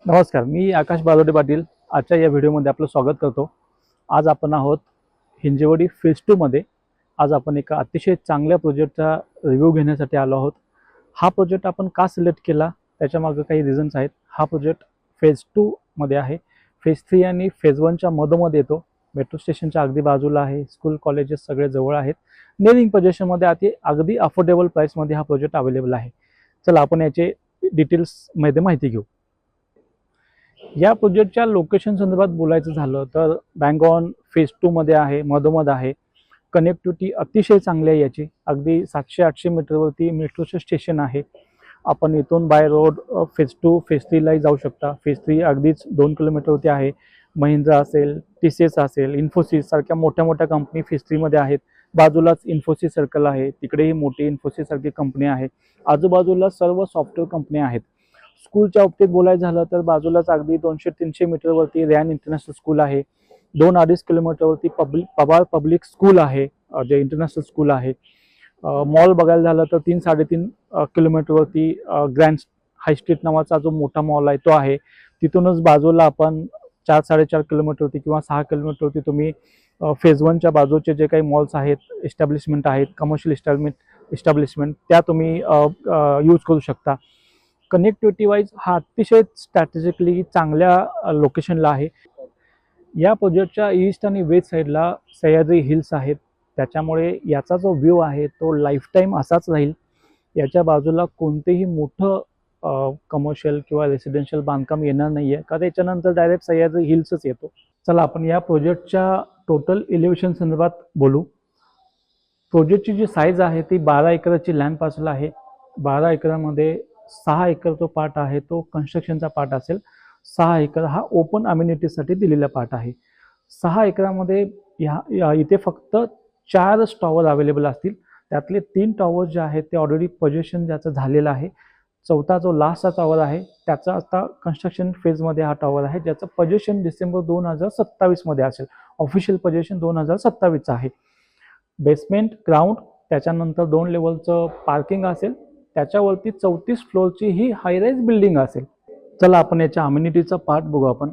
नमस्कार, मी आकाश बालोडे पाटील. आजच्या या व्हिडिओमध्ये आपलं स्वागत करतो. आज आपण आहोत हिंजेवाडी फेज 2 मध्ये. आज आपण एका अतिशय चांगल्या प्रोजेक्टचा रिव्ह्यू घेण्यासाठी आलो आहोत. हा प्रोजेक्ट आपण का सिलेक्ट केला त्याच्यामागे काही रिझन्स आहेत. हा प्रोजेक्ट फेज 2 मध्ये आहे. फेज 3 आणि फेज 1 च्या मधोमध येतो. मेट्रो स्टेशनच्या अगदी बाजूला आहे. स्कूल कॉलेजेस सगळे जवळ आहेत. निअरिंग पोझिशनमध्ये अगदी अफोर्डेबल प्राइसमध्ये हा प्रोजेक्ट अवेलेबल आहे. चला आपण याचे डिटेल्समध्ये माहिती घेऊ. या प्रोजेक्टच्या लोकेशन संदर्भात बोलायचं झालं तर बँगॉन फेज 2 मध्ये आहे, मधोमध आहे. कनेक्टिव्हिटी अतिशय चांगली आहे याची. अगदी 700-800 मीटरवरती मेट्रोचं स्टेशन आहे. आपण इथून बाय रोड फेज 2 फेज 3 लाही जाऊ शकता. फेज 3 अगदीच 2 किलोमीटरवरती आहे. महिंद्रा असेल, TCS असेल, इन्फोसिस सारख्या मोठ्या मोठ्या कंपनी फेज 3 मध्ये आहेत. बाजूलाच इन्फोसिस सर्कल आहे, तिकडेही मोठी इन्फोसिस सारखी कंपनी आहे. आजूबाजूला सर्व सॉफ्टवेअर कंपनी आहेत. स्कूलच्या बाबतीत बोलायचं झालं तर बाजूलाच अगदी 200-300 मीटरवरती रॅन इंटरनॅशनल स्कूल आहे. 2-2.5 किलोमीटरवरती पबार पब्लिक स्कूल आहे, जे इंटरनॅशनल स्कूल आहे. मॉल बघायला झालं तर 3-3.5 किलोमीटरवरती ग्रँड हाय स्ट्रीट नावाचा जो मोठा मॉल आहे तो आहे. तिथूनच बाजूला आपण 4-4.5 किलोमीटरवरती किंवा 6 किलोमीटरवरती तुम्ही फेज 1च्या बाजूचे जे काही मॉल्स आहेत, एस्टॅब्लिशमेंट आहेत, कमर्शियल इस्टॅब्लिशमेंट त्या तुम्ही यूज करू शकता. कनेक्टिव्हिटी वाईज हा अतिशय स्ट्रॅटेजिकली चांगल्या लोकेशनला आहे. या प्रोजेक्टच्या ईस्ट आणि वेस्ट साईडला सह्याद्री हिल्स आहेत. त्याच्यामुळे याचा जो व्ह्यू आहे तो लाईफ टाईम असाच राहील. याच्या बाजूला कोणतेही मोठं कमर्शियल किंवा रेसिडेन्शियल बांधकाम येणार नाही आहे, कारण याच्यानंतर डायरेक्ट सह्याद्री हिल्सच येतो. चला आपण या प्रोजेक्टच्या टोटल एलिव्हेशन संदर्भात बोलू. प्रोजेक्टची जी साईज आहे ती 12 एकराची लँड पार्सल आहे. 12 एकरामध्ये 6 एकर जो पार्ट आहे तो कन्स्ट्रक्शनचा पार्ट असेल. 6 एकर हा ओपन अम्युनिटीसाठी दिलेला पार्ट आहे. 6 एकरामध्ये इथे फक्त 4 टॉवर अवेलेबल असतील. त्यातले 3 टॉवर जे आहेत ते ऑलरेडी पोझिशन ज्याचं झालेलं आहे. चौथा जो लास्टचा टॉवर आहे त्याचा आता कन्स्ट्रक्शन फेजमध्ये हा टॉवर आहे, ज्याचं पोझिशन डिसेंबर 2027 मध्ये असेल. ऑफिशियल पोझिशन 2027 आहे. बेसमेंट, ग्राउंड, त्याच्यानंतर 2 लेवलचं पार्किंग असेल. त्याच्यावरती 34 फ्लोअरची ही हायराईज बिल्डिंग असेल. चला आपण याच्या अम्युनिटीचा पार्ट बघू. आपण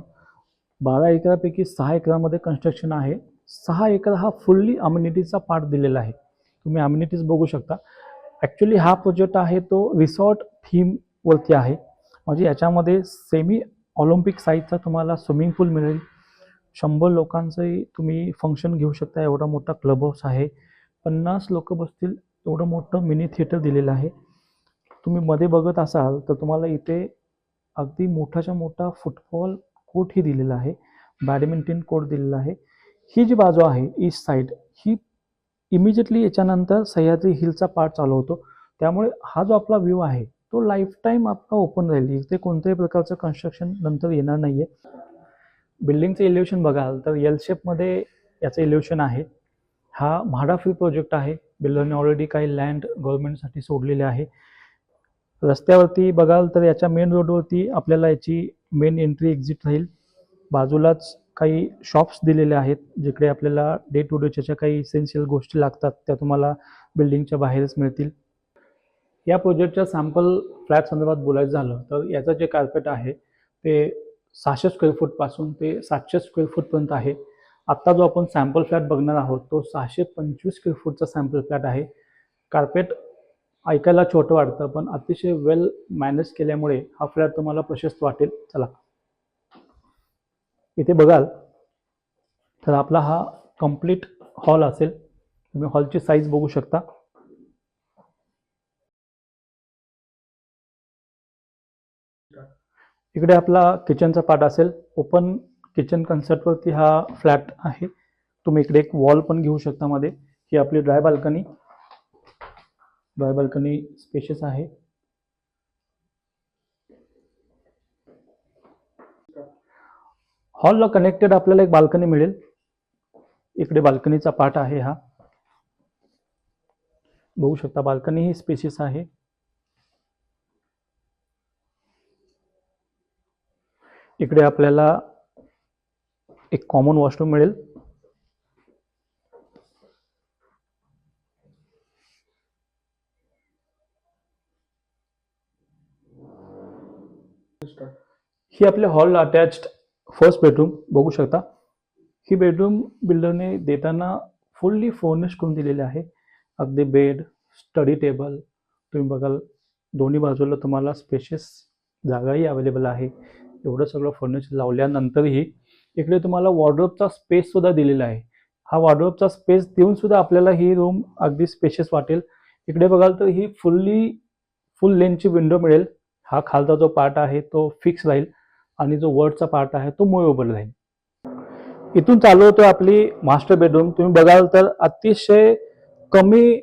12 एकरापैकी 6 एकरामध्ये कन्स्ट्रक्शन आहे. 6 एकर हा फुल्ली अम्युनिटीचा पार्ट दिलेला आहे. तुम्ही अम्युनिटीज बघू शकता. ॲक्च्युली हा प्रोजेक्ट आहे तो रिसॉर्ट थीमवरती आहे. म्हणजे याच्यामध्ये सेमी ऑलिम्पिक साईजचा तुम्हाला स्विमिंग पूल मिळेल. 100 लोकांचंही तुम्ही फंक्शन घेऊ शकता, एवढा मोठा क्लब हाऊस आहे. 50 लोक बसतील एवढं मोठं मिनी थिएटर दिलेलं आहे. तुम्ही मध्ये बघत असाल तर तुम्हाला इथे अगदी मोठाच्या मोठा फुटबॉल कोर्टही दिलेला आहे. बॅडमिंटन कोर्ट दिलेला आहे. ही जी बाजू आहे ईस्ट साईड, ही इमिजिएटली याच्यानंतर सह्याद्री हिलचा पार्ट चालू होतो. त्यामुळे हा जो आपला व्ह्यू आहे तो लाईफ टाईम आपला ओपन राहील. इथे कोणत्याही प्रकारचं कन्स्ट्रक्शन नंतर येणार नाही आहे. बिल्डिंगचं इलेव्हेशन बघाल तर एल शेपमध्ये याचं इलेव्हेशन आहे. हा म्हाडा फ्री प्रोजेक्ट आहे. बिल्डरने ऑलरेडी काही लँड गव्हर्नमेंटसाठी सोडलेले आहे. रस्त्यावरती बघाल तर याच्या मेन रोडवरती आपल्याला याची मेन एंट्री एक्झिट राहील. बाजूलाच काही शॉप्स दिलेले आहेत, जिकडे आपल्याला डे टू डेच्या ज्या काही इसेन्शियल गोष्टी लागतात त्या तुम्हाला बिल्डिंगच्या बाहेरच मिळतील. या प्रोजेक्टच्या सॅम्पल फ्लॅट संदर्भात बोलायचं झालं तर याचं जे कार्पेट आहे ते 600 स्क्वेअर फूटपासून ते 700 स्क्वेअर फूटपर्यंत आहे. आत्ता जो आपण सॅम्पल फ्लॅट बघणार आहोत तो 625 स्क्वेअर फूटचा सॅम्पल फ्लॅट आहे. कार्पेट ऐकायला छोटं वाटतं पण अतिशय वेल मॅनेज केल्यामुळे हा फ्लॅट तुम्हाला प्रशस्त वाटेल. चला इथे बघाल तर आपला हा कंप्लीट हॉल असेल. तुम्ही हॉलची साईज बघू शकता. इकडे आपला किचनचा पार्ट असेल. ओपन किचन कन्सेप्टवरती हा फ्लॅट आहे. तुम्ही इकडे एक वॉल पण घेऊ शकता मध्ये. ही आपली ड्राय बाल्कनी स्पेशियस आहे. हॉलला कनेक्टेड आपल्याला एक बाल्कनी मिळेल. इकडे बाल्कनीचा पार्ट आहे. हा बघू शकता. बाल्कनी ही स्पेशियस आहे. इकडे आपल्याला एक कॉमन वॉशरूम मिळेल. ही आपल्या हॉल अटॅच्ड फर्स्ट बेडरूम बघू शकता. ही बेडरूम बिल्डरने देताना फुल्ली फर्निश करून दिलेली आहे. अगदी बेड, स्टडी टेबल तुम्ही बघाल दोन्ही बाजूला तुम्हाला स्पेशियस जागाही अवेलेबल आहे. एवढं सगळं फर्निचर लावल्यानंतरही इकडे तुम्हाला वॉर्डरोबचा स्पेस सुद्धा दिलेला आहे. हा वॉर्डरोबचा स्पेस देऊन सुद्धा आपल्याला ही रूम अगदी स्पेशियस वाटेल. इकडे बघाल तर ही फुल लेंथची विंडो मिळेल. हा खालचा जो पार्ट आहे तो फिक्स राहील आणि जो वरचा पार्ट आहे तो मूवेबल राहील. इथून चालू होतो आपली मास्टर बेडरूम. तुम्ही बघाल तर अतिशय कमी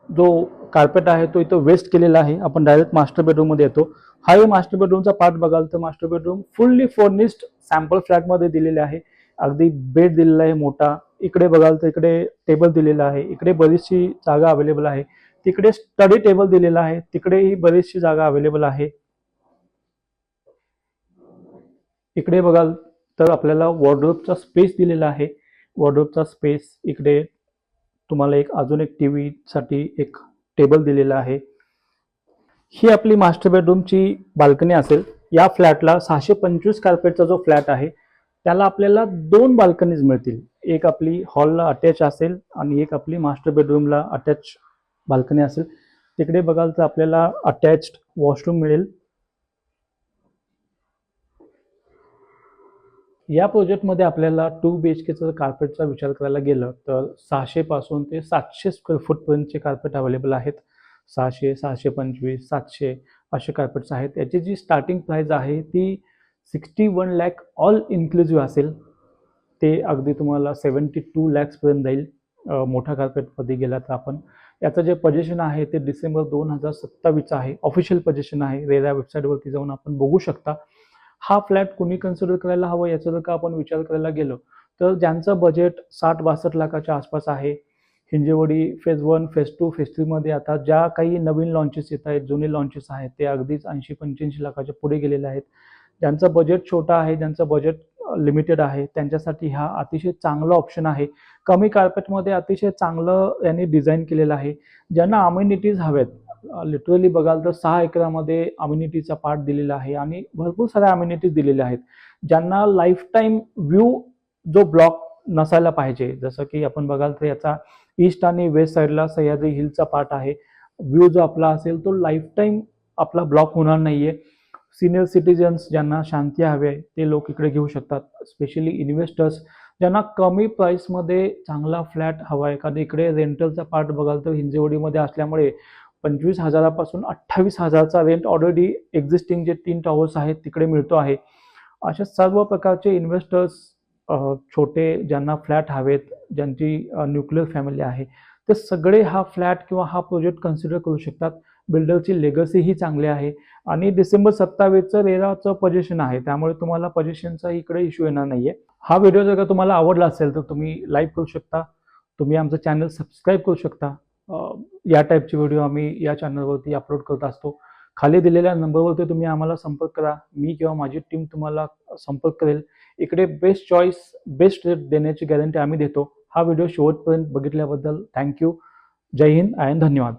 जो कार्पेट आहे तो इथं वेस्ट केलेला आहे. आपण डायरेक्ट मास्टर बेडरूम मध्ये येतो. हाही मास्टर बेडरूमचा पार्ट बघाल तर master bedroom fully furnished sample flat मध्ये दिलेले आहे. अगदी बेड दिलेला आहे मोठा. इकडे बघाल तर इकडे टेबल दिलेला आहे. इकडे बरीचशी जागा अवेलेबल आहे. तिकडे स्टडी टेबल दिलेला आहे. तिकडेही बरीचशी जागा अवेलेबल आहे. इकडे बघाल तर आपल्याला वॉर्डरोबचा स्पेस दिलेला आहे. वॉर्डरोबचा स्पेस इकडे तुम्हाला अजून एक टीव्ही साठी एक टेबल दिलेला आहे. ही आपली मास्टर बेडरूमची बाल्कनी असेल. या फ्लॅटला 625 कार्पेटचा जो फ्लॅट आहे त्याला आपल्याला 2 बाल्कनीज मिळतील. एक आपली हॉलला अटॅच असेल आणि एक आपली मास्टर बेडरूमला अटॅच बाल्कनी असेल. तिकडे बघाल तर आपल्याला अटॅच्ड वॉशरूम मिळेल. या प्रोजेक्टमध्ये आपल्याला 2 BHKचा कार्पेटचा विचार करायला गेलं तर 600 पासून ते 700 स्क्वेअर फूटपर्यंतचे कार्पेट अवेलेबल आहेत. 600, 625, 700 असे कार्पेट्स आहेत. याची जी स्टार्टिंग प्राइस आहे ती 61 लाख ऑल इन्क्लुझिव्ह असेल. ते अगदी तुम्हाला 72 लॅक्सपर्यंत जाईल मोठा कार्पेटमध्ये गेला तर आपण. याचं जे पोझिशन आहे ते डिसेंबर 2027 आहे. ऑफिशियल पोझिशन आहे. रेरा वेबसाईटवरती जाऊन आपण बघू शकता. हा फ्लॅट कोणी कन्सिडर करायला हवं याचा जर का आपण विचार करायला गेलो तर ज्यांचं बजेट 60-62 लाखाच्या आसपास आहे. हिंजेवाडी फेज 1, फेज 2, फेज 3 मध्ये आता ज्या काही नवीन लॉन्चेस येत आहेत, जुने लॉन्चेस आहेत ते अगदीच 80-85 लाखाच्या पुढे गेलेले आहेत. ज्यांचं बजेट छोटा आहे, ज्यांचं बजेट लिमिटेड आहे त्यांच्यासाठी हा अतिशय चांगला ऑप्शन आहे. कमी कार्पेटमध्ये अतिशय चांगलं यांनी डिझाईन केलेलं आहे. ज्यांना अम्युनिटीज हव्यात, लिटरली बघाल तर 6 एकरामध्ये अम्युनिटीचा पार्ट दिलेला आहे आणि भरपूर साऱ्या अम्युनिटीज दिलेल्या आहेत. ज्यांना लाईफ टाईम व्ह्यू जो ब्लॉक नसायला पाहिजे, जसं की आपण बघाल तर याचा ईस्ट आणि वेस्ट साईडला सह्याद्री हिलचा पार्ट आहे. व्ह्यू जो आपला असेल तो लाईफ टाईम आपला ब्लॉक होणार नाहीये. सिनियर सिटीजन्स ज्यांना शांती हवी आहे ते लोक इकडे घेऊ शकतात. स्पेशली इन्व्हेस्टर्स ज्यांना कमी प्राईसमध्ये चांगला फ्लॅट हवा आहे. कारण इकडे रेंटलचा पार्ट बघाल तर हिंजेवाडीमध्ये असल्यामुळे 25,000 पासून 28,000चा रेंट ऑलरेडी एक्झिस्टिंग जे 3 टॉवर्स आहेत तिकडे मिळतो आहे. अशा सर्व प्रकारचे इन्व्हेस्टर्स, छोटे ज्यांना फ्लॅट हवेत, ज्यांची न्यूक्लिअर फॅमिली आहे ते सगळे हा फ्लॅट किंवा हा प्रोजेक्ट कन्सिडर करू शकतात. बिल्डरची लेगसी ही चांगली आहे आणि डिसेंबर 27चं रेराचं पोझिशन आहे त्यामुळे तुम्हाला पोझिशनचा इकडे इश्यू येणार नाहीये. हा व्हिडिओ जर का तुम्हाला आवडला असेल तर तुम्ही लाईक करू शकता. तुम्ही आमचं चॅनल सबस्क्राईब करू शकता. या टाईपचे व्हिडिओ आम्ही या चॅनलवरती अपलोड करत असतो. खाली दिलेल्या नंबरवरती तुम्ही आम्हाला संपर्क करा. मी किंवा माझी टीम तुम्हाला संपर्क करेल. इकडे बेस्ट चॉईस, बेस्ट रेट देण्याची गॅरंटी आम्ही देतो. हा व्हिडिओ शेवटपर्यंत बघितल्याबद्दल थँक्यू. जय हिंद आणि धन्यवाद.